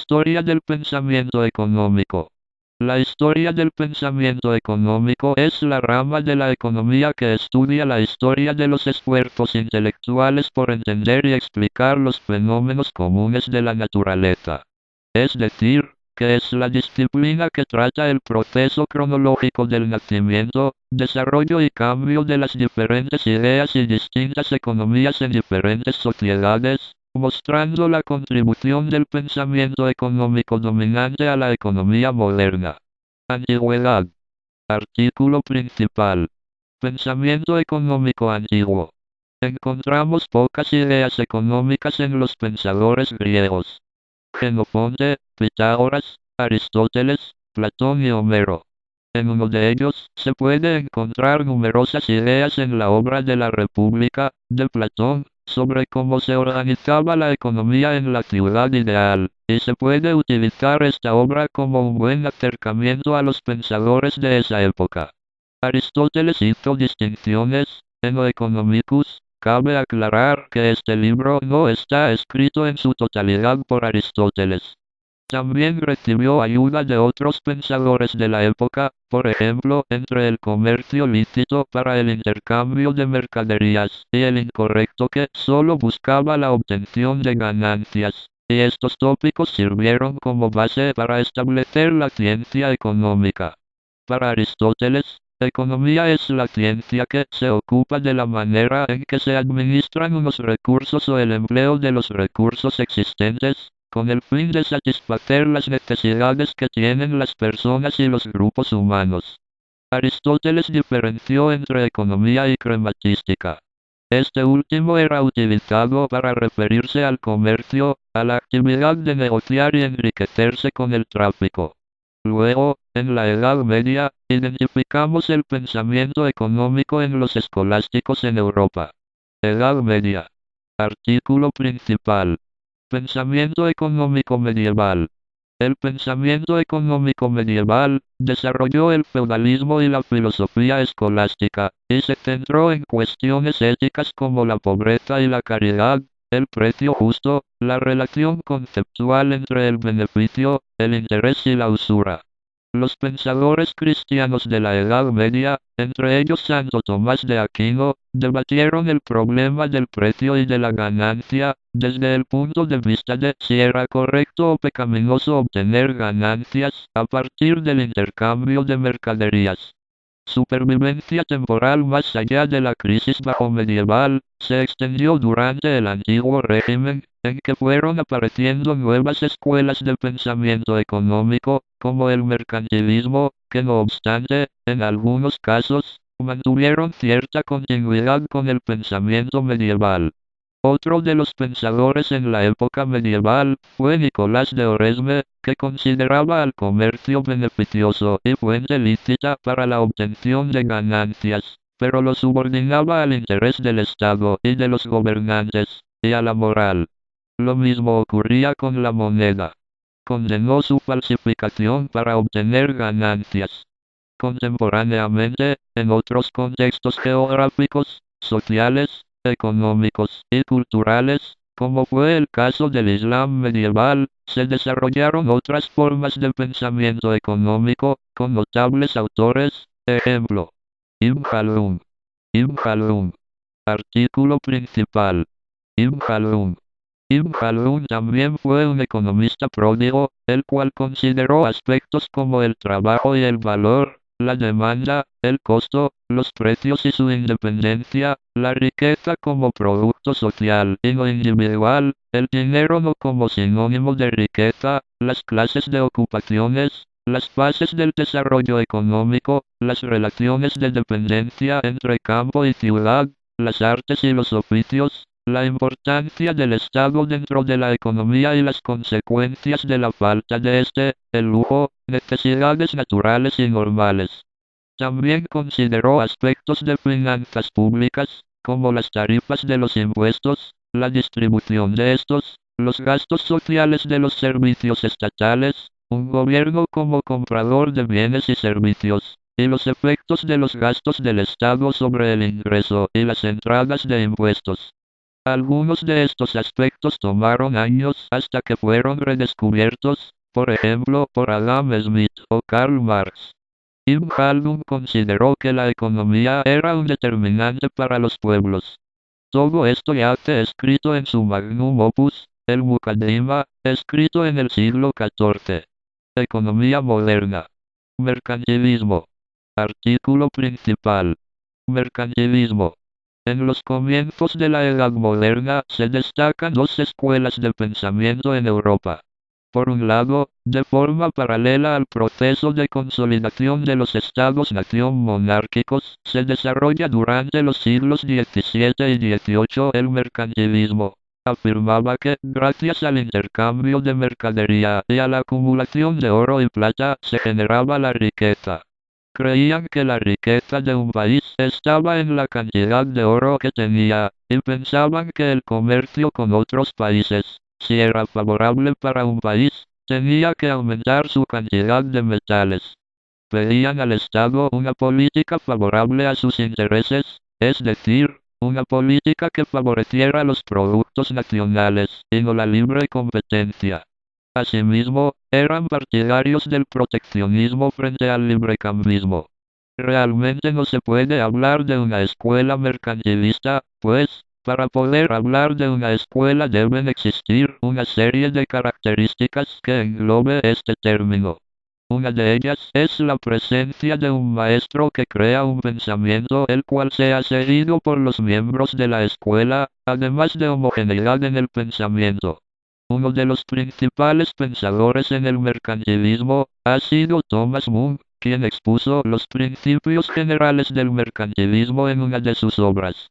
Historia del pensamiento económico. La historia del pensamiento económico es la rama de la economía que estudia la historia de los esfuerzos intelectuales por entender y explicar los fenómenos comunes de la naturaleza. Es decir, que es la disciplina que trata el proceso cronológico del nacimiento, desarrollo y cambio de las diferentes ideas y distintas economías en diferentes sociedades, mostrando la contribución del pensamiento económico dominante a la economía moderna. Antigüedad. Artículo principal. Pensamiento económico antiguo. Encontramos pocas ideas económicas en los pensadores griegos. Genofonte, Pitágoras, Aristóteles, Platón y Homero. En uno de ellos, se puede encontrar numerosas ideas en la obra de la República, de Platón, sobre cómo se organizaba la economía en la ciudad ideal, y se puede utilizar esta obra como un buen acercamiento a los pensadores de esa época. Aristóteles hizo distinciones, en O Economicus. Cabe aclarar que este libro no está escrito en su totalidad por Aristóteles. También recibió ayuda de otros pensadores de la época, por ejemplo, entre el comercio lícito para el intercambio de mercaderías, y el incorrecto que solo buscaba la obtención de ganancias, y estos tópicos sirvieron como base para establecer la ciencia económica. Para Aristóteles, economía es la ciencia que se ocupa de la manera en que se administran unos recursos o el empleo de los recursos existentes, con el fin de satisfacer las necesidades que tienen las personas y los grupos humanos. Aristóteles diferenció entre economía y crematística. Este último era utilizado para referirse al comercio, a la actividad de negociar y enriquecerse con el tráfico. Luego, en la Edad Media, identificamos el pensamiento económico en los escolásticos en Europa. Edad Media. Artículo principal. Pensamiento económico medieval. El pensamiento económico medieval desarrolló el feudalismo y la filosofía escolástica, y se centró en cuestiones éticas como la pobreza y la caridad, el precio justo, la relación conceptual entre el beneficio, el interés y la usura. Los pensadores cristianos de la Edad Media, entre ellos Santo Tomás de Aquino, debatieron el problema del precio y de la ganancia, desde el punto de vista de si era correcto o pecaminoso obtener ganancias a partir del intercambio de mercaderías. Supervivencia temporal más allá de la crisis bajo-medieval, se extendió durante el antiguo régimen, en que fueron apareciendo nuevas escuelas de pensamiento económico, como el mercantilismo, que no obstante, en algunos casos, mantuvieron cierta continuidad con el pensamiento medieval. Otro de los pensadores en la época medieval fue Nicolás de Oresme, que consideraba al comercio beneficioso y fuente lícita para la obtención de ganancias, pero lo subordinaba al interés del Estado y de los gobernantes, y a la moral. Lo mismo ocurría con la moneda. Condenó su falsificación para obtener ganancias. Contemporáneamente, en otros contextos geográficos, sociales, económicos y culturales, como fue el caso del Islam medieval, se desarrollaron otras formas de pensamiento económico, con notables autores, ejemplo. Ibn Khaldun. Ibn Khaldun. Artículo principal. Ibn Khaldun. Ibn Khaldun también fue un economista pródigo, el cual consideró aspectos como el trabajo y el valor, la demanda, el costo, los precios y su independencia, la riqueza como producto social y no individual, el dinero no como sinónimo de riqueza, las clases de ocupaciones, las fases del desarrollo económico, las relaciones de dependencia entre campo y ciudad, las artes y los oficios, la importancia del Estado dentro de la economía y las consecuencias de la falta de este, el lujo, necesidades naturales y normales. También consideró aspectos de finanzas públicas, como las tarifas de los impuestos, la distribución de estos, los gastos sociales de los servicios estatales, un gobierno como comprador de bienes y servicios, y los efectos de los gastos del Estado sobre el ingreso y las entradas de impuestos. Algunos de estos aspectos tomaron años hasta que fueron redescubiertos, por ejemplo, por Adam Smith o Karl Marx. Ibn Khaldun consideró que la economía era un determinante para los pueblos. Todo esto yace escrito en su magnum opus, el Muqaddimah, escrito en el siglo XIV. Economía moderna. Mercantilismo. Artículo principal. Mercantilismo. En los comienzos de la Edad Moderna se destacan dos escuelas de pensamiento en Europa. Por un lado, de forma paralela al proceso de consolidación de los estados-nación monárquicos, se desarrolla durante los siglos XVII y XVIII el mercantilismo. Afirmaba que, gracias al intercambio de mercadería y a la acumulación de oro y plata, se generaba la riqueza. Creían que la riqueza de un país estaba en la cantidad de oro que tenía, y pensaban que el comercio con otros países, si era favorable para un país, tenía que aumentar su cantidad de metales. Pedían al Estado una política favorable a sus intereses, es decir, una política que favoreciera los productos nacionales, y no la libre competencia. Asimismo, eran partidarios del proteccionismo frente al librecambismo. Realmente no se puede hablar de una escuela mercantilista, pues, para poder hablar de una escuela deben existir una serie de características que englobe este término. Una de ellas es la presencia de un maestro que crea un pensamiento el cual sea seguido por los miembros de la escuela, además de homogeneidad en el pensamiento. Uno de los principales pensadores en el mercantilismo ha sido Thomas More, quien expuso los principios generales del mercantilismo en una de sus obras.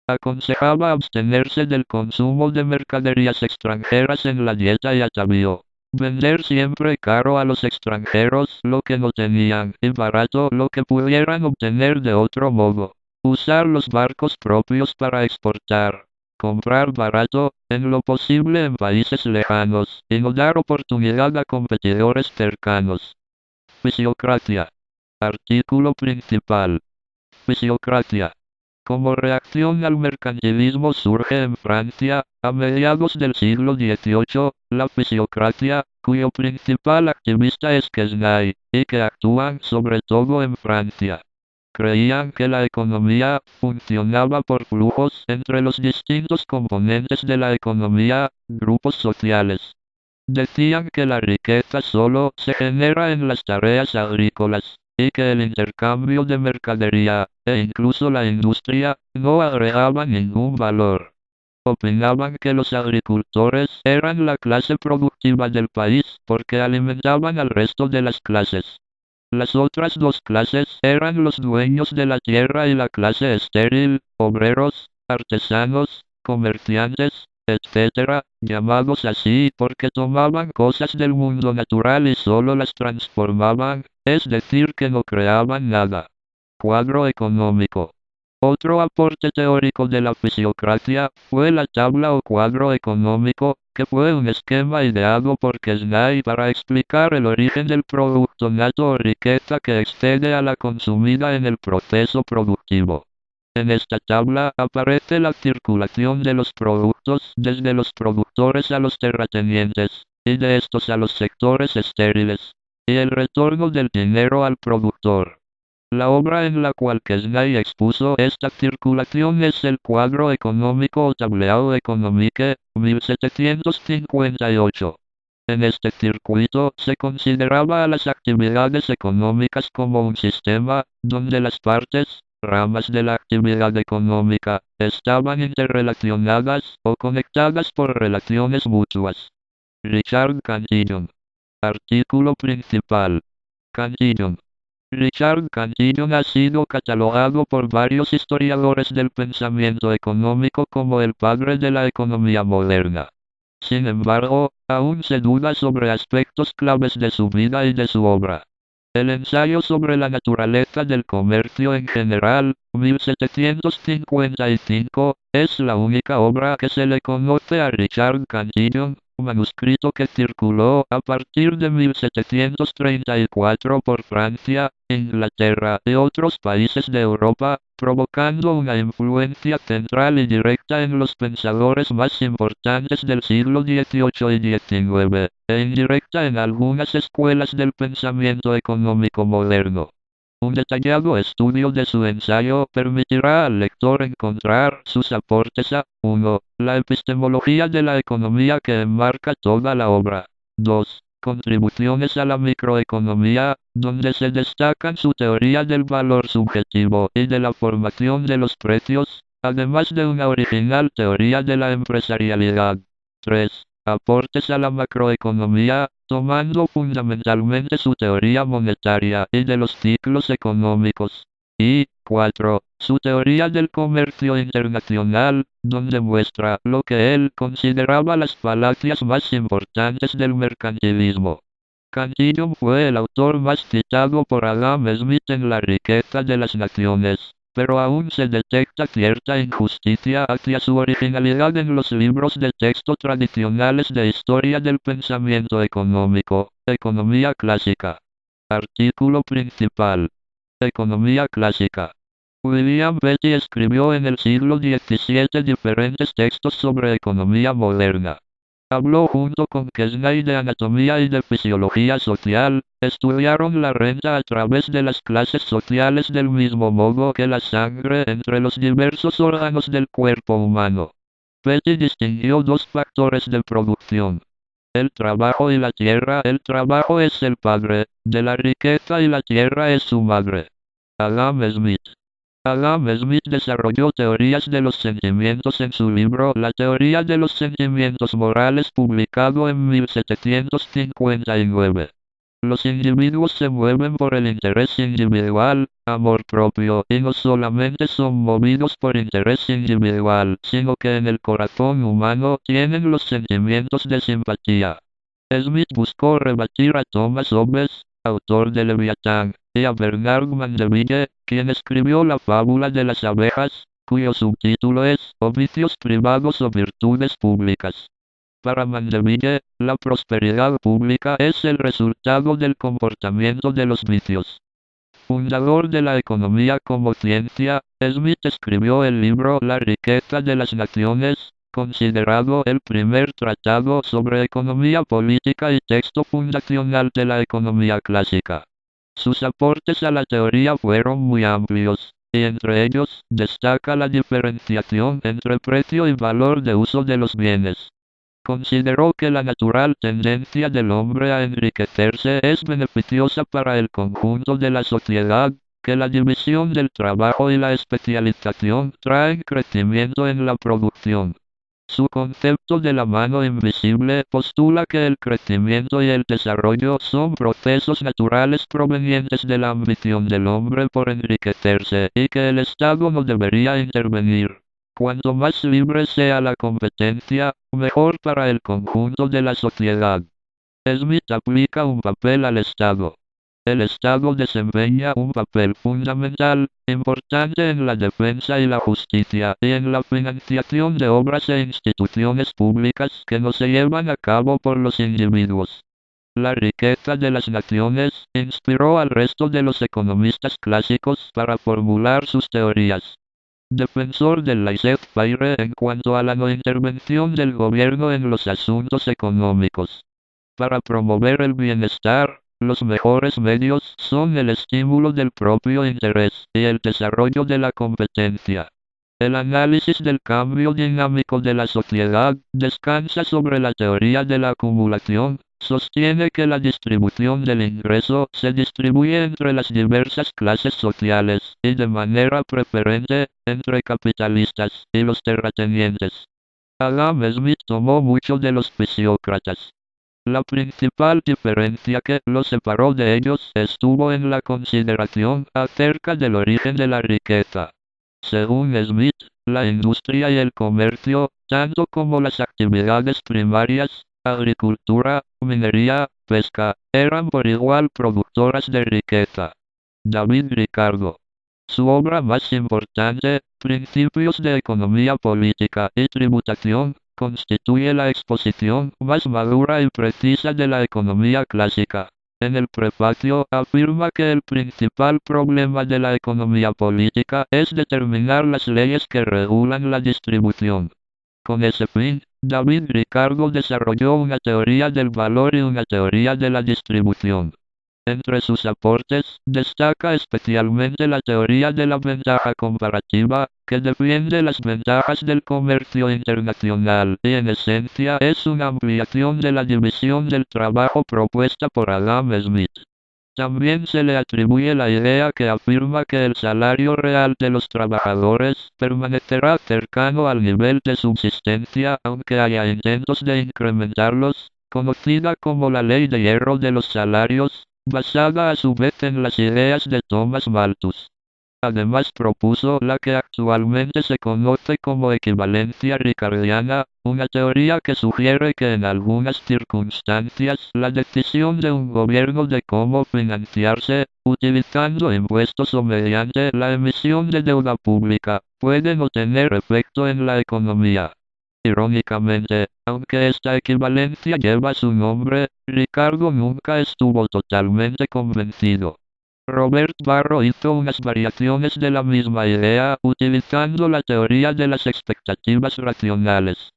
Aconsejaba abstenerse del consumo de mercaderías extranjeras en la dieta y atavío. Vender siempre caro a los extranjeros lo que no tenían y barato lo que pudieran obtener de otro modo. Usar los barcos propios para exportar. Comprar barato, en lo posible en países lejanos, y no dar oportunidad a competidores cercanos. Fisiocracia. Artículo principal. Fisiocracia. Como reacción al mercantilismo surge en Francia, a mediados del siglo XVIII, la fisiocracia, cuyo principal activista es Quesnay, y que actúan sobre todo en Francia. Creían que la economía funcionaba por flujos entre los distintos componentes de la economía, grupos sociales. Decían que la riqueza solo se genera en las tareas agrícolas, y que el intercambio de mercadería, e incluso la industria, no agregaba ningún valor. Opinaban que los agricultores eran la clase productiva del país porque alimentaban al resto de las clases. Las otras dos clases eran los dueños de la tierra y la clase estéril, obreros, artesanos, comerciantes, etc., llamados así porque tomaban cosas del mundo natural y solo las transformaban, es decir que no creaban nada. Cuadro económico. Otro aporte teórico de la fisiocracia fue la tabla o cuadro económico, que fue un esquema ideado por Quesnay para explicar el origen del producto nato o riqueza que excede a la consumida en el proceso productivo. En esta tabla aparece la circulación de los productos desde los productores a los terratenientes, y de estos a los sectores estériles, y el retorno del dinero al productor. La obra en la cual Quesnay expuso esta circulación es el Cuadro económico o Tableau économique, 1758. En este circuito se consideraba a las actividades económicas como un sistema, donde las partes, ramas de la actividad económica, estaban interrelacionadas o conectadas por relaciones mutuas. Richard Cantillon. Artículo principal. Cantillon. Richard Cantillon ha sido catalogado por varios historiadores del pensamiento económico como el padre de la economía moderna. Sin embargo, aún se duda sobre aspectos claves de su vida y de su obra. El ensayo sobre la naturaleza del comercio en general, 1755, es la única obra que se le conoce a Richard Cantillon, manuscrito que circuló a partir de 1734 por Francia, Inglaterra y otros países de Europa, provocando una influencia central y directa en los pensadores más importantes del siglo XVIII y XIX, e indirecta en algunas escuelas del pensamiento económico moderno. Un detallado estudio de su ensayo permitirá al lector encontrar sus aportes a 1. La epistemología de la economía que enmarca toda la obra. 2. Contribuciones a la microeconomía, donde se destacan su teoría del valor subjetivo y de la formación de los precios, además de una original teoría de la empresarialidad. 3. Aportes a la macroeconomía, tomando fundamentalmente su teoría monetaria y de los ciclos económicos. Y 4. Su teoría del comercio internacional, donde muestra lo que él consideraba las falacias más importantes del mercantilismo. Cantillon fue el autor más citado por Adam Smith en La riqueza de las naciones, pero aún se detecta cierta injusticia hacia su originalidad en los libros de texto tradicionales de historia del pensamiento económico. Economía clásica. Artículo principal. Economía clásica. William Petty escribió en el siglo XVII diferentes textos sobre economía moderna. Habló junto con Quesnay de anatomía y de fisiología social, estudiaron la renta a través de las clases sociales del mismo modo que la sangre entre los diversos órganos del cuerpo humano. Petty distinguió dos factores de producción. El trabajo y la tierra. El trabajo es el padre de la riqueza y la tierra es su madre. Adam Smith. Adam Smith desarrolló teorías de los sentimientos en su libro La teoría de los sentimientos morales, publicado en 1759. Los individuos se mueven por el interés individual, amor propio, y no solamente son movidos por interés individual, sino que en el corazón humano tienen los sentimientos de simpatía. Smith buscó rebatir a Thomas Hobbes, autor de Leviatán, y a Bernard Mandeville, quien escribió la fábula de las abejas, cuyo subtítulo es "O vicios privados o virtudes públicas". Para Mandeville, la prosperidad pública es el resultado del comportamiento de los vicios. Fundador de la economía como ciencia, Smith escribió el libro La riqueza de las naciones, considerado el primer tratado sobre economía política y texto fundacional de la economía clásica. Sus aportes a la teoría fueron muy amplios, y entre ellos destaca la diferenciación entre precio y valor de uso de los bienes. Consideró que la natural tendencia del hombre a enriquecerse es beneficiosa para el conjunto de la sociedad, que la división del trabajo y la especialización traen crecimiento en la producción. Su concepto de la mano invisible postula que el crecimiento y el desarrollo son procesos naturales provenientes de la ambición del hombre por enriquecerse y que el Estado no debería intervenir. Cuanto más libre sea la competencia, mejor para el conjunto de la sociedad. Smith aplica un papel al Estado. El Estado desempeña un papel fundamental, importante en la defensa y la justicia, y en la financiación de obras e instituciones públicas que no se llevan a cabo por los individuos. La riqueza de las naciones inspiró al resto de los economistas clásicos para formular sus teorías. Defensor del laissez-faire en cuanto a la no intervención del gobierno en los asuntos económicos. Para promover el bienestar, los mejores medios son el estímulo del propio interés y el desarrollo de la competencia. El análisis del cambio dinámico de la sociedad descansa sobre la teoría de la acumulación. Sostiene que la distribución del ingreso se distribuye entre las diversas clases sociales y de manera preferente entre capitalistas y los terratenientes. Adam Smith tomó mucho de los fisiócratas. La principal diferencia que los separó de ellos estuvo en la consideración acerca del origen de la riqueza. Según Smith, la industria y el comercio, tanto como las actividades primarias, agricultura, minería, pesca, eran por igual productoras de riqueza. David Ricardo. Su obra más importante, Principios de Economía Política y Tributación, constituye la exposición más madura y precisa de la economía clásica. En el prefacio afirma que el principal problema de la economía política es determinar las leyes que regulan la distribución. Con ese fin, David Ricardo desarrolló una teoría del valor y una teoría de la distribución. Entre sus aportes, destaca especialmente la teoría de la ventaja comparativa, que defiende las ventajas del comercio internacional y en esencia es una ampliación de la división del trabajo propuesta por Adam Smith. También se le atribuye la idea que afirma que el salario real de los trabajadores permanecerá cercano al nivel de subsistencia aunque haya intentos de incrementarlos, conocida como la ley de hierro de los salarios, basada a su vez en las ideas de Thomas Malthus. Además propuso la que actualmente se conoce como equivalencia ricardiana, una teoría que sugiere que en algunas circunstancias la decisión de un gobierno de cómo financiarse, utilizando impuestos o mediante la emisión de deuda pública, puede no tener efecto en la economía. Irónicamente, aunque esta equivalencia lleva su nombre, Ricardo nunca estuvo totalmente convencido. Robert Barro hizo unas variaciones de la misma idea utilizando la teoría de las expectativas racionales.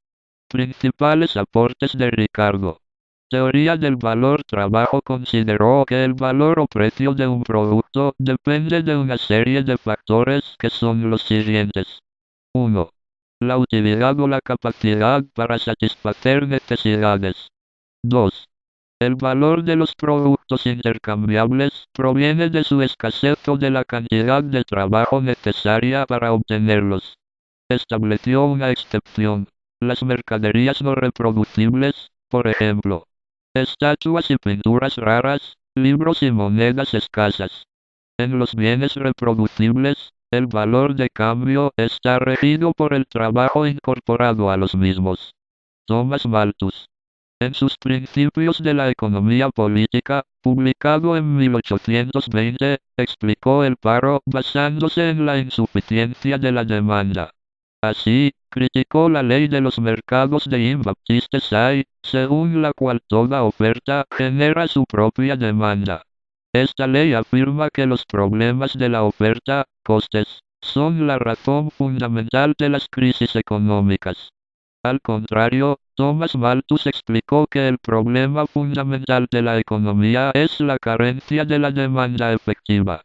Principales aportes de Ricardo. Teoría del valor trabajo consideró que el valor o precio de un producto depende de una serie de factores que son los siguientes. 1. La utilidad o la capacidad para satisfacer necesidades. 2. El valor de los productos intercambiables proviene de su escasez o de la cantidad de trabajo necesaria para obtenerlos. Estableció una excepción. Las mercaderías no reproducibles, por ejemplo, estatuas y pinturas raras, libros y monedas escasas. En los bienes reproducibles, el valor de cambio está regido por el trabajo incorporado a los mismos. Thomas Malthus. En sus Principios de la Economía Política, publicado en 1820, explicó el paro basándose en la insuficiencia de la demanda. Así, criticó la ley de los mercados de Jean-Baptiste Say, según la cual toda oferta genera su propia demanda. Esta ley afirma que los problemas de la oferta, costes, son la razón fundamental de las crisis económicas. Al contrario, Thomas Malthus explicó que el problema fundamental de la economía es la carencia de la demanda efectiva.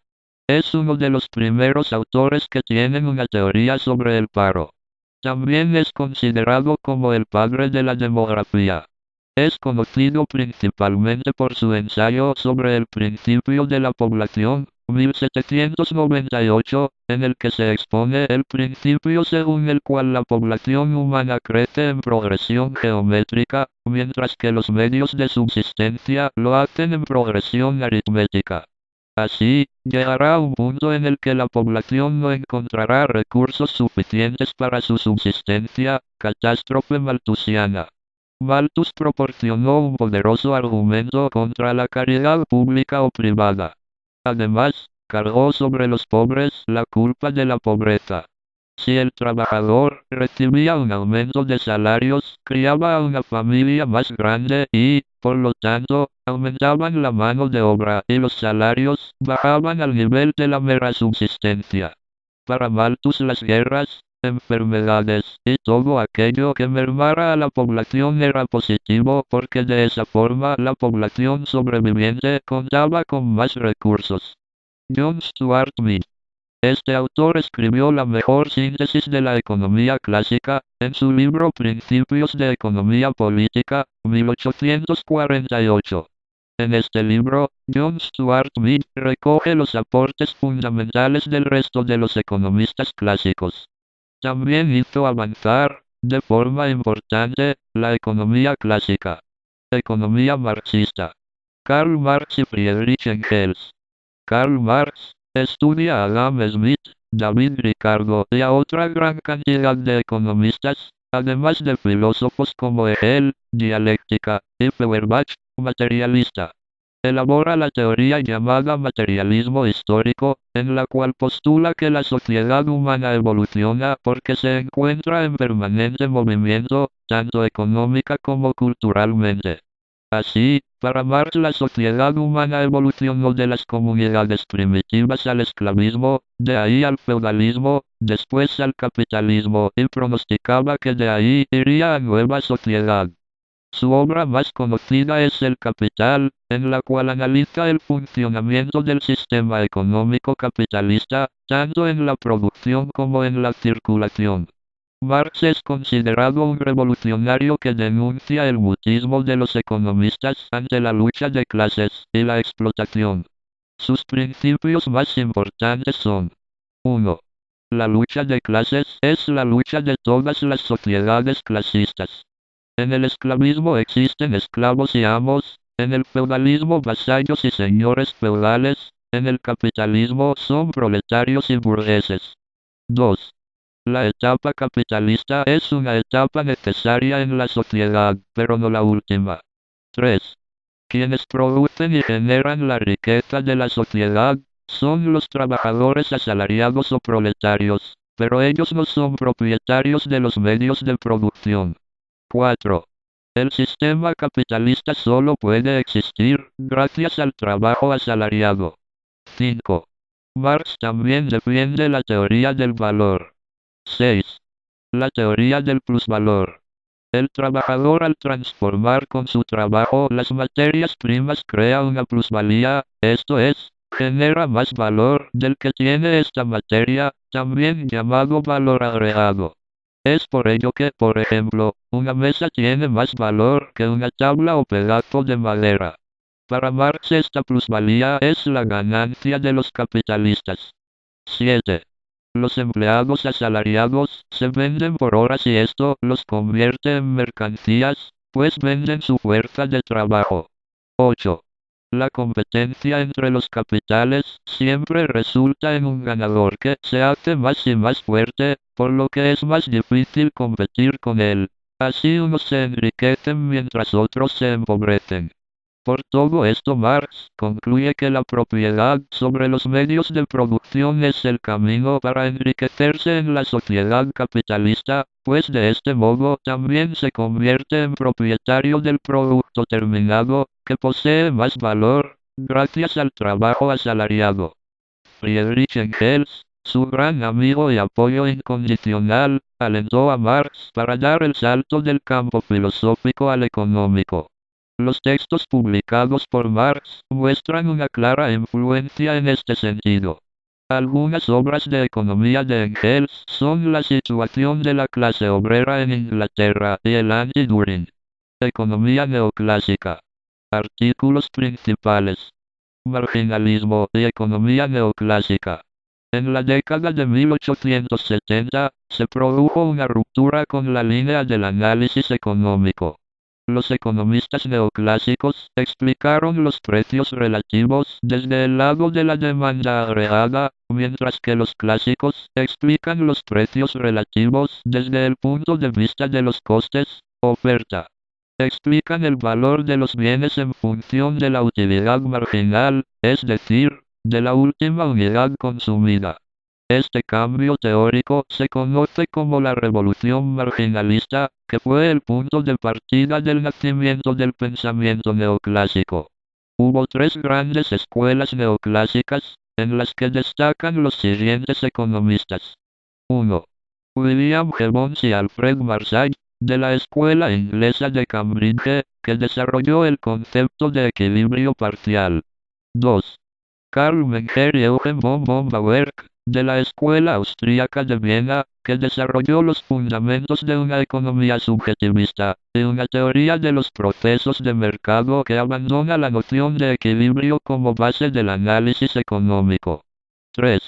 Es uno de los primeros autores que tienen una teoría sobre el paro. También es considerado como el padre de la demografía. Es conocido principalmente por su ensayo sobre el principio de la población, 1798, en el que se expone el principio según el cual la población humana crece en progresión geométrica, mientras que los medios de subsistencia lo hacen en progresión aritmética. Así, llegará un punto en el que la población no encontrará recursos suficientes para su subsistencia, catástrofe malthusiana. Malthus proporcionó un poderoso argumento contra la caridad pública o privada. Además, cargó sobre los pobres la culpa de la pobreza. Si el trabajador recibía un aumento de salarios, criaba a una familia más grande y, por lo tanto, aumentaban la mano de obra y los salarios bajaban al nivel de la mera subsistencia. Para Malthus las guerras, enfermedades y todo aquello que mermara a la población era positivo porque de esa forma la población sobreviviente contaba con más recursos. John Stuart Mill. Este autor escribió la mejor síntesis de la economía clásica, en su libro Principios de Economía Política, 1848. En este libro, John Stuart Mill recoge los aportes fundamentales del resto de los economistas clásicos. También hizo avanzar, de forma importante, la economía clásica. Economía marxista. Karl Marx y Friedrich Engels. Karl Marx estudia a Adam Smith, David Ricardo y a otra gran cantidad de economistas, además de filósofos como Hegel, dialéctica, y Feuerbach, materialista. Elabora la teoría llamada materialismo histórico, en la cual postula que la sociedad humana evoluciona porque se encuentra en permanente movimiento, tanto económica como culturalmente. Así, para Marx la sociedad humana evolucionó de las comunidades primitivas al esclavismo, de ahí al feudalismo, después al capitalismo, y pronosticaba que de ahí iría a nueva sociedad. Su obra más conocida es El Capital, en la cual analiza el funcionamiento del sistema económico capitalista, tanto en la producción como en la circulación. Marx es considerado un revolucionario que denuncia el mutismo de los economistas ante la lucha de clases y la explotación. Sus principios más importantes son: 1. La lucha de clases es la lucha de todas las sociedades clasistas. En el esclavismo existen esclavos y amos, en el feudalismo vasallos y señores feudales, en el capitalismo son proletarios y burgueses. 2. La etapa capitalista es una etapa necesaria en la sociedad, pero no la última. 3. Quienes producen y generan la riqueza de la sociedad son los trabajadores asalariados o proletarios, pero ellos no son propietarios de los medios de producción. 4. El sistema capitalista solo puede existir gracias al trabajo asalariado. 5. Marx también defiende la teoría del valor. 6. La teoría del plusvalor. El trabajador, al transformar con su trabajo las materias primas, crea una plusvalía, esto es, genera más valor del que tiene esta materia, también llamado valor agregado. Es por ello que, por ejemplo, una mesa tiene más valor que una tabla o pedazo de madera. Para Marx esta plusvalía es la ganancia de los capitalistas. 7. Los empleados asalariados se venden por horas y esto los convierte en mercancías, pues venden su fuerza de trabajo. 8. La competencia entre los capitales siempre resulta en un ganador que se hace más y más fuerte, por lo que es más difícil competir con él. Así unos se enriquecen mientras otros se empobrecen. Por todo esto Marx concluye que la propiedad sobre los medios de producción es el camino para enriquecerse en la sociedad capitalista, pues de este modo también se convierte en propietario del producto terminado, que posee más valor, gracias al trabajo asalariado. Friedrich Engels, su gran amigo y apoyo incondicional, alentó a Marx para dar el salto del campo filosófico al económico. Los textos publicados por Marx muestran una clara influencia en este sentido. Algunas obras de economía de Engels son La situación de la clase obrera en Inglaterra y el Anti-Düring. Economía neoclásica. Artículos principales. Marginalismo y economía neoclásica. En la década de 1870, se produjo una ruptura con la línea del análisis económico. Los economistas neoclásicos explicaron los precios relativos desde el lado de la demanda agregada, mientras que los clásicos explican los precios relativos desde el punto de vista de los costes, oferta. Explican el valor de los bienes en función de la utilidad marginal, es decir, de la última unidad consumida. Este cambio teórico se conoce como la revolución marginalista, que fue el punto de partida del nacimiento del pensamiento neoclásico. Hubo tres grandes escuelas neoclásicas, en las que destacan los siguientes economistas. 1. William Gibbons y Alfred Marshall, de la escuela inglesa de Cambridge, que desarrolló el concepto de equilibrio parcial. 2. Karl Menger y Eugen von Bauer, de la escuela austríaca de Viena, que desarrolló los fundamentos de una economía subjetivista, y una teoría de los procesos de mercado que abandona la noción de equilibrio como base del análisis económico. 3.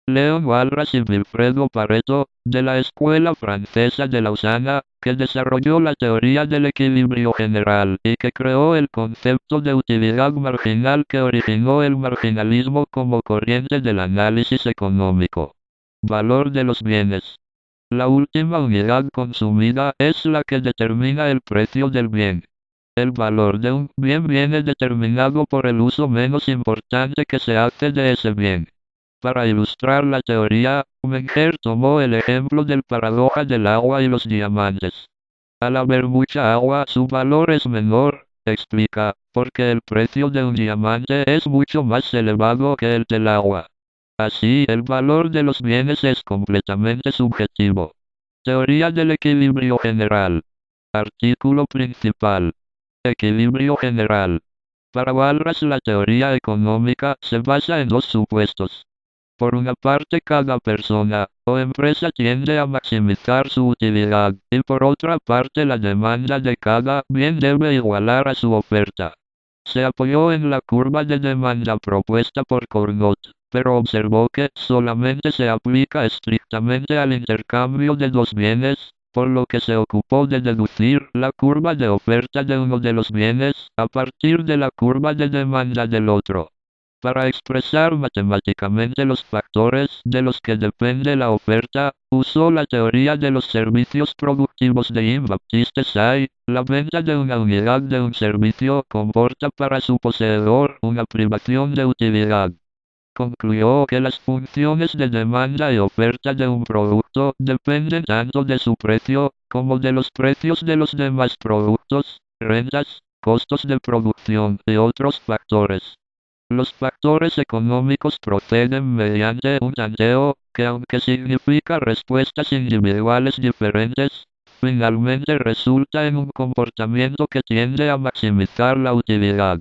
Leon Walras y Vilfredo Pareto, de la escuela francesa de Lausana, que desarrolló la teoría del equilibrio general y que creó el concepto de utilidad marginal que originó el marginalismo como corriente del análisis económico. Valor de los bienes. La última unidad consumida es la que determina el precio del bien. El valor de un bien viene determinado por el uso menos importante que se hace de ese bien. Para ilustrar la teoría, Menger tomó el ejemplo del paradoja del agua y los diamantes. Al haber mucha agua, su valor es menor, explica, porque el precio de un diamante es mucho más elevado que el del agua. Así, el valor de los bienes es completamente subjetivo. Teoría del equilibrio general. Artículo principal. Equilibrio general. Para Walras, la teoría económica se basa en dos supuestos. Por una parte, cada persona o empresa tiende a maximizar su utilidad, y por otra parte la demanda de cada bien debe igualar a su oferta. Se apoyó en la curva de demanda propuesta por Cournot, pero observó que solamente se aplica estrictamente al intercambio de dos bienes, por lo que se ocupó de deducir la curva de oferta de uno de los bienes a partir de la curva de demanda del otro. Para expresar matemáticamente los factores de los que depende la oferta, usó la teoría de los servicios productivos de Jean-Baptiste Say. La venta de una unidad de un servicio comporta para su poseedor una privación de utilidad. Concluyó que las funciones de demanda y oferta de un producto dependen tanto de su precio, como de los precios de los demás productos, rentas, costos de producción y otros factores. Los factores económicos proceden mediante un tanteo, que aunque significa respuestas individuales diferentes, finalmente resulta en un comportamiento que tiende a maximizar la utilidad.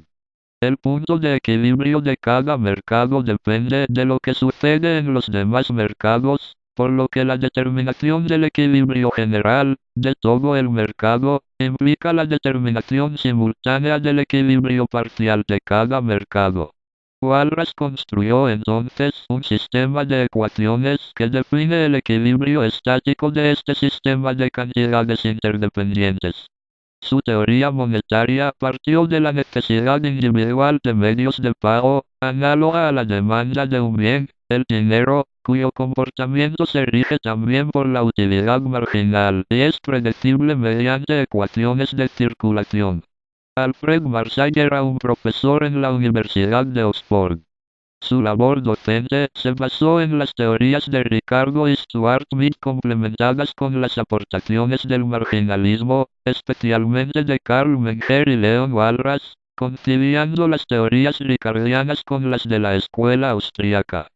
El punto de equilibrio de cada mercado depende de lo que sucede en los demás mercados, por lo que la determinación del equilibrio general de todo el mercado implica la determinación simultánea del equilibrio parcial de cada mercado. Walras construyó entonces un sistema de ecuaciones que define el equilibrio estático de este sistema de cantidades interdependientes. Su teoría monetaria partió de la necesidad individual de medios de pago, análoga a la demanda de un bien, el dinero, cuyo comportamiento se rige también por la utilidad marginal y es predecible mediante ecuaciones de circulación. Alfred Marsay era un profesor en la Universidad de Oxford. Su labor docente se basó en las teorías de Ricardo y Stuart Mill complementadas con las aportaciones del marginalismo, especialmente de Carl Menger y Leon Walras, conciliando las teorías ricardianas con las de la escuela austríaca.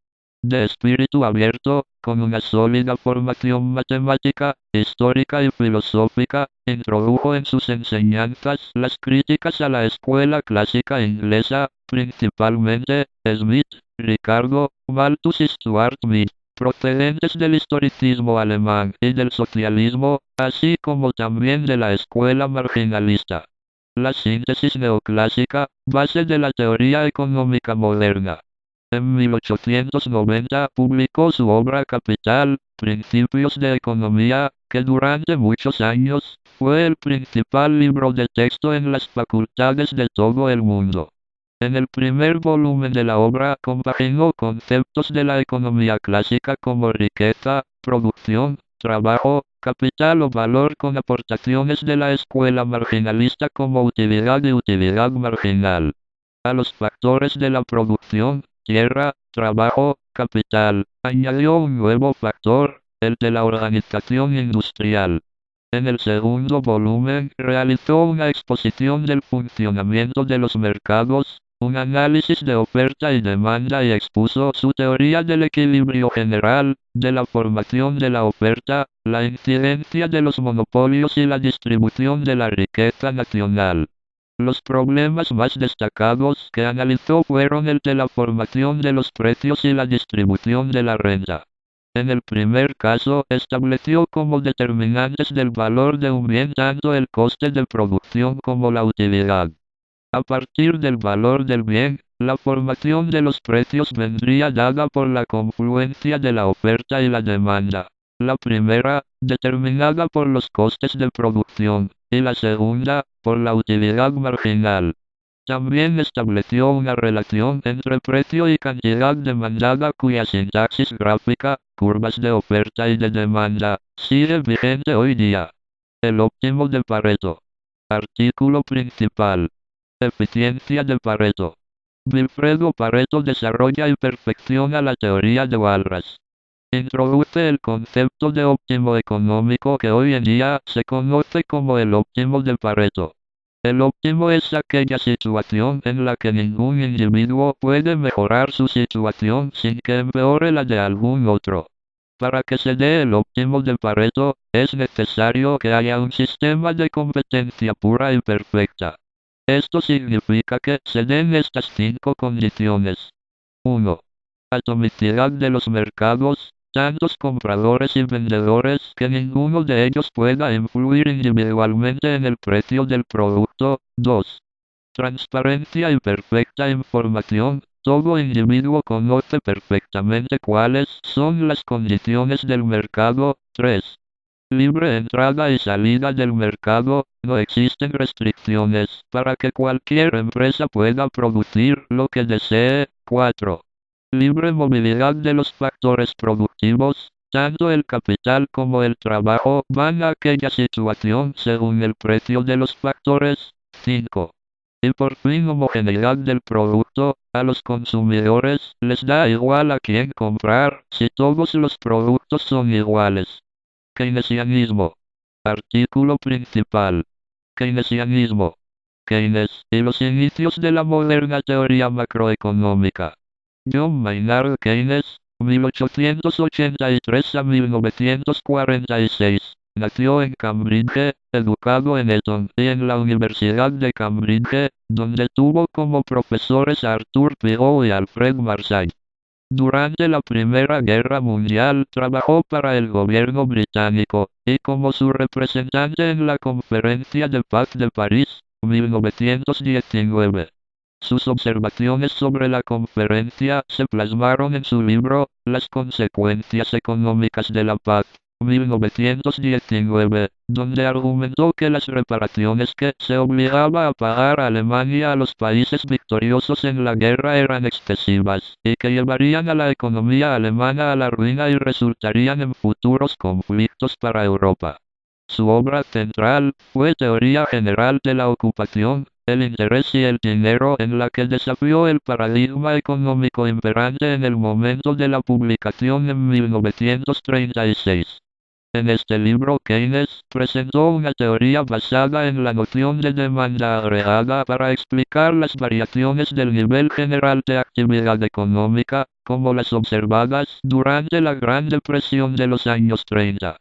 De espíritu abierto, con una sólida formación matemática, histórica y filosófica, introdujo en sus enseñanzas las críticas a la escuela clásica inglesa, principalmente Smith, Ricardo, Malthus y Stuart Mill, procedentes del historicismo alemán y del socialismo, así como también de la escuela marginalista. La síntesis neoclásica, base de la teoría económica moderna. En 1890 publicó su obra capital, Principios de Economía, que durante muchos años fue el principal libro de texto en las facultades de todo el mundo. En el primer volumen de la obra compaginó conceptos de la economía clásica como riqueza, producción, trabajo, capital o valor con aportaciones de la escuela marginalista como utilidad y utilidad marginal. A los factores de la producción, tierra, trabajo, capital, añadió un nuevo factor, el de la organización industrial. En el segundo volumen realizó una exposición del funcionamiento de los mercados, un análisis de oferta y demanda y expuso su teoría del equilibrio general, de la formación de la oferta, la incidencia de los monopolios y la distribución de la riqueza nacional. Los problemas más destacados que analizó fueron el de la formación de los precios y la distribución de la renta. En el primer caso, estableció como determinantes del valor de un bien tanto el coste de producción como la utilidad. A partir del valor del bien, la formación de los precios vendría dada por la confluencia de la oferta y la demanda. La primera, determinada por los costes de producción, y la segunda, por la utilidad marginal. También estableció una relación entre precio y cantidad demandada cuya sintaxis gráfica, curvas de oferta y de demanda, sigue vigente hoy día. El óptimo de Pareto. Artículo principal. Eficiencia de Pareto. Vilfredo Pareto desarrolla y perfecciona la teoría de Walras. Introduce el concepto de óptimo económico que hoy en día se conoce como el óptimo de Pareto. El óptimo es aquella situación en la que ningún individuo puede mejorar su situación sin que empeore la de algún otro. Para que se dé el óptimo de Pareto, es necesario que haya un sistema de competencia pura y perfecta. Esto significa que se den estas 5 condiciones. 1. Atomicidad de los mercados, tantos compradores y vendedores que ninguno de ellos pueda influir individualmente en el precio del producto. 2. Transparencia y perfecta información. Todo individuo conoce perfectamente cuáles son las condiciones del mercado. 3. Libre entrada y salida del mercado. No existen restricciones para que cualquier empresa pueda producir lo que desee. 4. Libre movilidad de los factores productivos. Tanto el capital como el trabajo van a aquella situación según el precio de los factores. 5. Y por fin homogeneidad del producto. A los consumidores les da igual a quién comprar si todos los productos son iguales. Keynesianismo. Artículo principal. Keynesianismo. Keynes y los inicios de la moderna teoría macroeconómica. John Maynard Keynes, 1883 a 1946, nació en Cambridge, educado en Eton y en la Universidad de Cambridge, donde tuvo como profesores Arthur Pigou y Alfred Marshall. Durante la Primera Guerra Mundial trabajó para el gobierno británico, y como su representante en la Conferencia de Paz de París, 1919. Sus observaciones sobre la conferencia se plasmaron en su libro, Las consecuencias económicas de la paz, 1919, donde argumentó que las reparaciones que se obligaba a pagar a Alemania a los países victoriosos en la guerra eran excesivas, y que llevarían a la economía alemana a la ruina y resultarían en futuros conflictos para Europa. Su obra central fue Teoría General de la Ocupación, el interés y el dinero, en la que desafió el paradigma económico imperante en el momento de la publicación en 1936. En este libro Keynes presentó una teoría basada en la noción de demanda agregada para explicar las variaciones del nivel general de actividad económica, como las observadas durante la Gran Depresión de los años 30.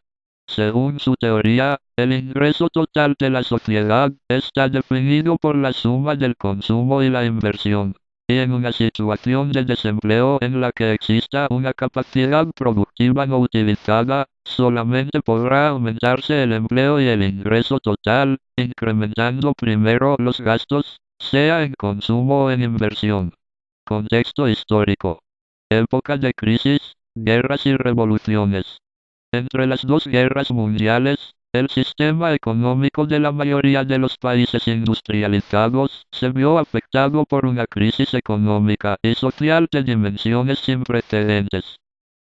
Según su teoría, el ingreso total de la sociedad está definido por la suma del consumo y la inversión, y en una situación de desempleo en la que exista una capacidad productiva no utilizada, solamente podrá aumentarse el empleo y el ingreso total, incrementando primero los gastos, sea en consumo o en inversión. Contexto histórico. Época de crisis, guerras y revoluciones. Entre las 2 guerras mundiales, el sistema económico de la mayoría de los países industrializados se vio afectado por una crisis económica y social de dimensiones sin precedentes.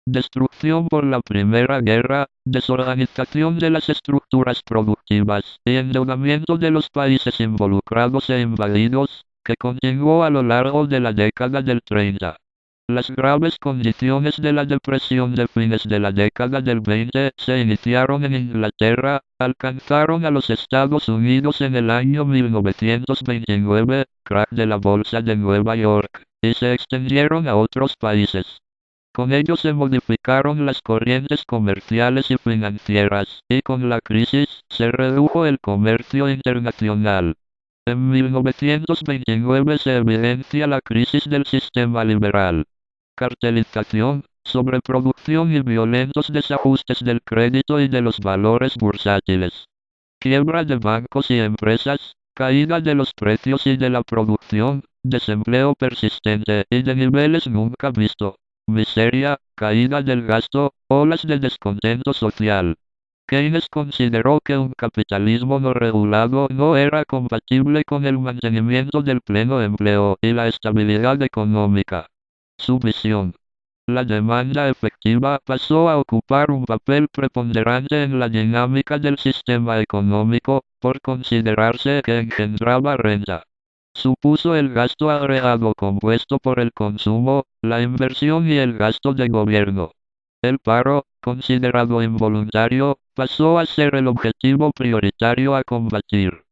Destrucción por la Primera Guerra, desorganización de las estructuras productivas y endeudamiento de los países involucrados e invadidos, que continuó a lo largo de la década del 30. Las graves condiciones de la depresión de fines de la década del 20 se iniciaron en Inglaterra, alcanzaron a los Estados Unidos en el año 1929, crack de la Bolsa de Nueva York, y se extendieron a otros países. Con ello se modificaron las corrientes comerciales y financieras, y con la crisis se redujo el comercio internacional. En 1929 se evidencia la crisis del sistema liberal. Cartelización, sobreproducción y violentos desajustes del crédito y de los valores bursátiles. Quiebra de bancos y empresas, caída de los precios y de la producción, desempleo persistente y de niveles nunca visto. Miseria, caída del gasto, olas de descontento social. Keynes consideró que un capitalismo no regulado no era compatible con el mantenimiento del pleno empleo y la estabilidad económica. Su visión. La demanda efectiva pasó a ocupar un papel preponderante en la dinámica del sistema económico, por considerarse que engendraba renta. Supuso el gasto agregado compuesto por el consumo, la inversión y el gasto de gobierno. El paro, considerado involuntario, pasó a ser el objetivo prioritario a combatir.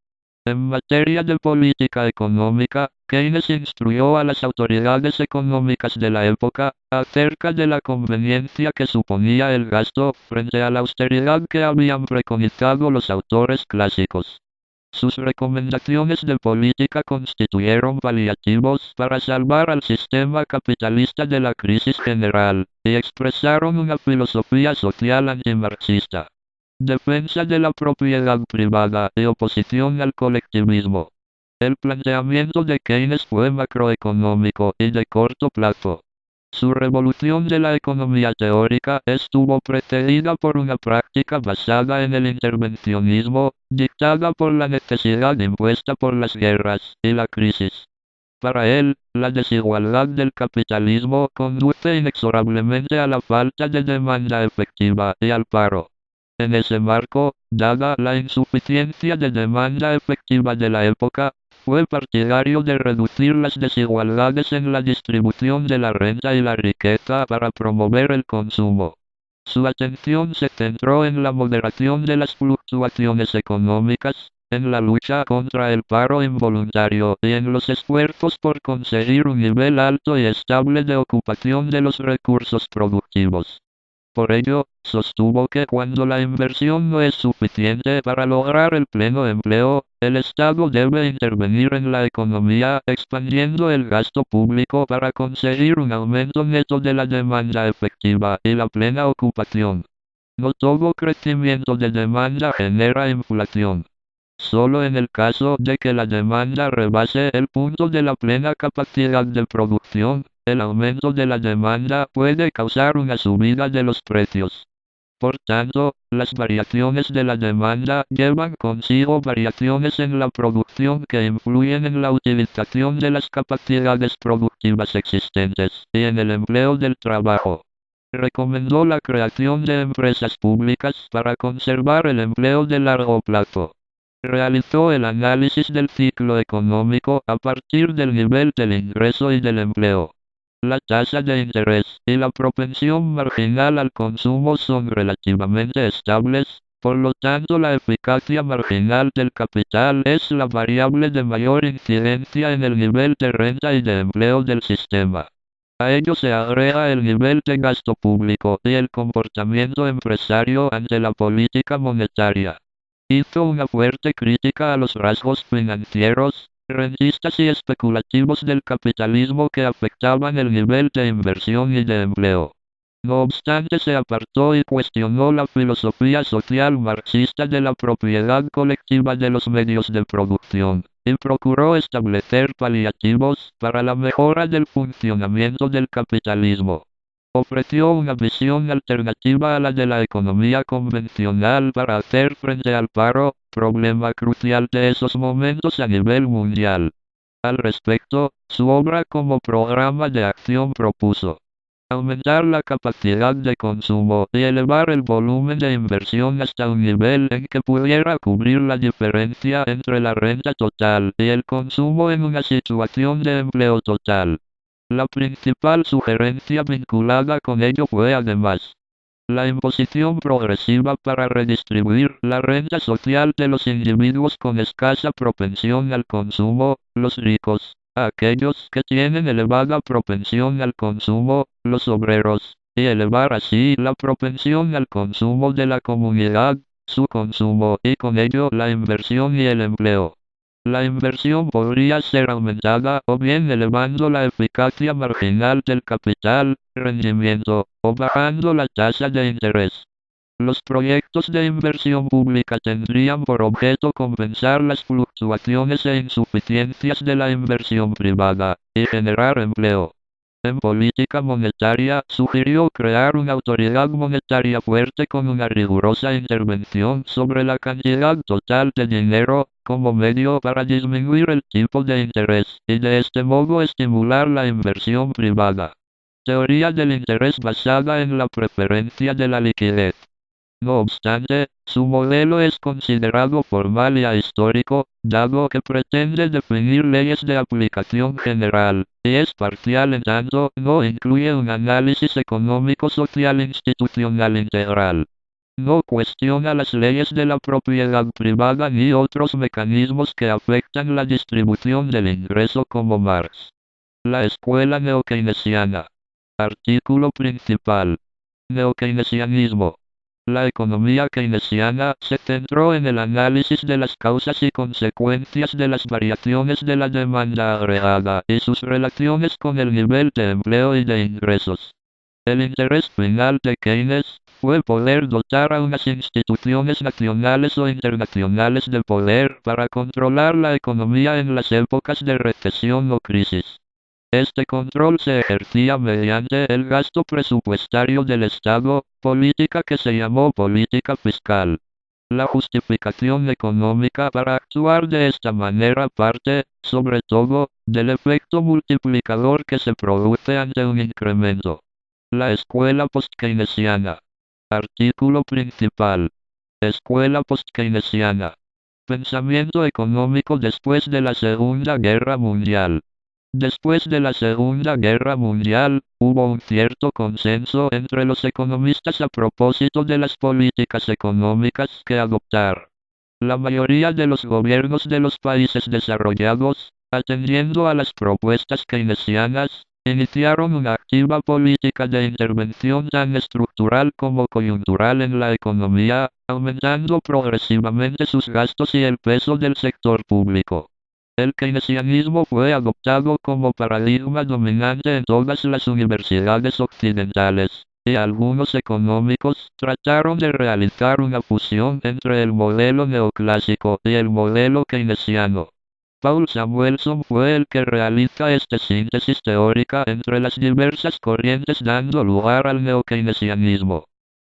En materia de política económica, Keynes instruyó a las autoridades económicas de la época acerca de la conveniencia que suponía el gasto frente a la austeridad que habían preconizado los autores clásicos. Sus recomendaciones de política constituyeron paliativos para salvar al sistema capitalista de la crisis general, y expresaron una filosofía social antimarxista. Defensa de la propiedad privada y oposición al colectivismo. El planteamiento de Keynes fue macroeconómico y de corto plazo. Su revolución de la economía teórica estuvo precedida por una práctica basada en el intervencionismo, dictada por la necesidad impuesta por las guerras y la crisis. Para él, la desigualdad del capitalismo conduce inexorablemente a la falta de demanda efectiva y al paro. En ese marco, dada la insuficiencia de demanda efectiva de la época, fue partidario de reducir las desigualdades en la distribución de la renta y la riqueza para promover el consumo. Su atención se centró en la moderación de las fluctuaciones económicas, en la lucha contra el paro involuntario y en los esfuerzos por conseguir un nivel alto y estable de ocupación de los recursos productivos. Por ello, sostuvo que cuando la inversión no es suficiente para lograr el pleno empleo, el Estado debe intervenir en la economía expandiendo el gasto público para conseguir un aumento neto de la demanda efectiva y la plena ocupación. No todo crecimiento de demanda genera inflación. Solo en el caso de que la demanda rebase el punto de la plena capacidad de producción, el aumento de la demanda puede causar una subida de los precios. Por tanto, las variaciones de la demanda llevan consigo variaciones en la producción que influyen en la utilización de las capacidades productivas existentes y en el empleo del trabajo. Recomendó la creación de empresas públicas para conservar el empleo de largo plazo. Realizó el análisis del ciclo económico a partir del nivel del ingreso y del empleo. La tasa de interés y la propensión marginal al consumo son relativamente estables, por lo tanto la eficacia marginal del capital es la variable de mayor incidencia en el nivel de renta y de empleo del sistema. A ello se agrega el nivel de gasto público y el comportamiento empresario ante la política monetaria. Hizo una fuerte crítica a los rasgos financieros, rentistas y especulativos del capitalismo que afectaban el nivel de inversión y de empleo. No obstante, se apartó y cuestionó la filosofía social marxista de la propiedad colectiva de los medios de producción, y procuró establecer paliativos para la mejora del funcionamiento del capitalismo. Ofreció una visión alternativa a la de la economía convencional para hacer frente al paro, problema crucial de esos momentos a nivel mundial. Al respecto, su obra como programa de acción propuso aumentar la capacidad de consumo y elevar el volumen de inversión hasta un nivel en que pudiera cubrir la diferencia entre la renta total y el consumo en una situación de empleo total. La principal sugerencia vinculada con ello fue además la imposición progresiva para redistribuir la renta social de los individuos con escasa propensión al consumo, los ricos, a aquellos que tienen elevada propensión al consumo, los obreros, y elevar así la propensión al consumo de la comunidad, su consumo y con ello la inversión y el empleo. La inversión podría ser aumentada o bien elevando la eficacia marginal del capital, rendimiento, o bajando la tasa de interés. Los proyectos de inversión pública tendrían por objeto compensar las fluctuaciones e insuficiencias de la inversión privada, y generar empleo. En política monetaria, sugirió crear una autoridad monetaria fuerte con una rigurosa intervención sobre la cantidad total de dinero, como medio para disminuir el tipo de interés, y de este modo estimular la inversión privada. Teoría del interés basada en la preferencia de la liquidez. No obstante, su modelo es considerado formal y ahistórico, dado que pretende definir leyes de aplicación general, y es parcial en tanto no incluye un análisis económico-social institucional integral. No cuestiona las leyes de la propiedad privada ni otros mecanismos que afectan la distribución del ingreso como Marx. La escuela neokeynesiana. Artículo principal. Neokeynesianismo. La economía keynesiana se centró en el análisis de las causas y consecuencias de las variaciones de la demanda agregada y sus relaciones con el nivel de empleo y de ingresos. El interés final de Keynes fue poder dotar a unas instituciones nacionales o internacionales de poder para controlar la economía en las épocas de recesión o crisis. Este control se ejercía mediante el gasto presupuestario del Estado, política que se llamó política fiscal. La justificación económica para actuar de esta manera parte, sobre todo, del efecto multiplicador que se produce ante un incremento. La escuela post-keynesiana. Artículo principal. Escuela post-keynesiana. Pensamiento económico después de la Segunda Guerra Mundial. Después de la Segunda Guerra Mundial, hubo un cierto consenso entre los economistas a propósito de las políticas económicas que adoptar. La mayoría de los gobiernos de los países desarrollados, atendiendo a las propuestas keynesianas, iniciaron una activa política de intervención tan estructural como coyuntural en la economía, aumentando progresivamente sus gastos y el peso del sector público. El keynesianismo fue adoptado como paradigma dominante en todas las universidades occidentales, y algunos económicos trataron de realizar una fusión entre el modelo neoclásico y el modelo keynesiano. Paul Samuelson fue el que realiza esta síntesis teórica entre las diversas corrientes dando lugar al neokeynesianismo.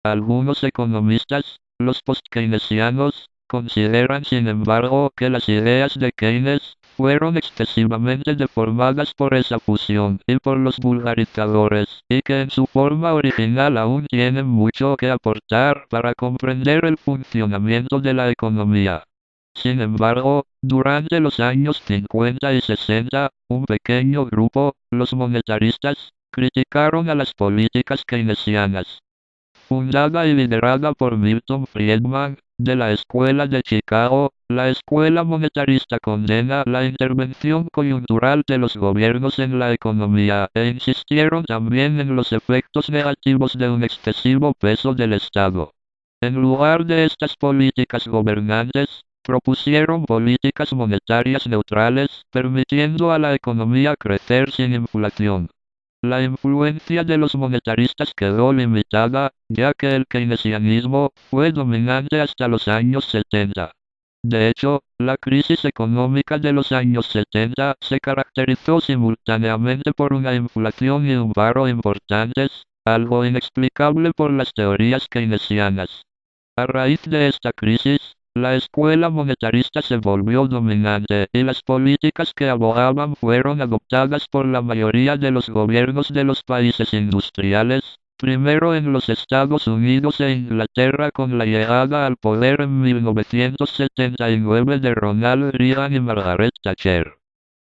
Algunos economistas, los post-keynesianos, consideran sin embargo que las ideas de Keynes fueron excesivamente deformadas por esa fusión y por los vulgarizadores, y que en su forma original aún tienen mucho que aportar para comprender el funcionamiento de la economía. Sin embargo, durante los años 50 y 60, un pequeño grupo, los monetaristas, criticaron a las políticas keynesianas. Fundada y liderada por Milton Friedman, de la Escuela de Chicago, la escuela monetarista condena la intervención coyuntural de los gobiernos en la economía e insistieron también en los efectos negativos de un excesivo peso del Estado. En lugar de estas políticas gobernantes, propusieron políticas monetarias neutrales, permitiendo a la economía crecer sin inflación. La influencia de los monetaristas quedó limitada, ya que el keynesianismo fue dominante hasta los años 70. De hecho, la crisis económica de los años 70 se caracterizó simultáneamente por una inflación y un paro importantes, algo inexplicable por las teorías keynesianas. A raíz de esta crisis, la escuela monetarista se volvió dominante y las políticas que abogaban fueron adoptadas por la mayoría de los gobiernos de los países industriales, primero en los Estados Unidos e Inglaterra con la llegada al poder en 1979 de Ronald Reagan y Margaret Thatcher.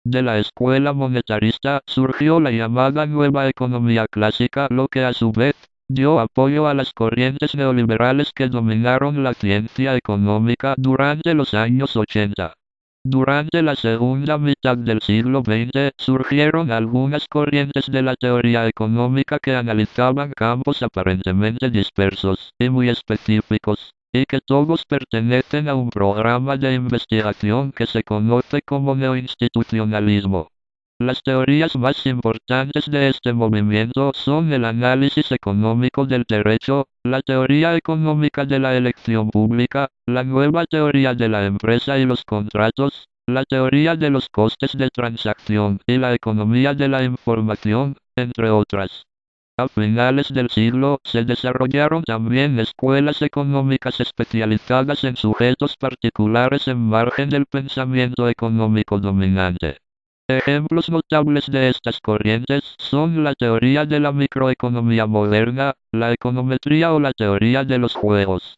De la escuela monetarista surgió la llamada nueva economía clásica, lo que a su vez dio apoyo a las corrientes neoliberales que dominaron la ciencia económica durante los años 80. Durante la segunda mitad del siglo XX surgieron algunas corrientes de la teoría económica que analizaban campos aparentemente dispersos y muy específicos, y que todos pertenecen a un programa de investigación que se conoce como neoinstitucionalismo. Las teorías más importantes de este movimiento son el análisis económico del derecho, la teoría económica de la elección pública, la nueva teoría de la empresa y los contratos, la teoría de los costes de transacción y la economía de la información, entre otras. A finales del siglo se desarrollaron también escuelas económicas especializadas en sujetos particulares en margen del pensamiento económico dominante. Ejemplos notables de estas corrientes son la teoría de la microeconomía moderna, la econometría o la teoría de los juegos.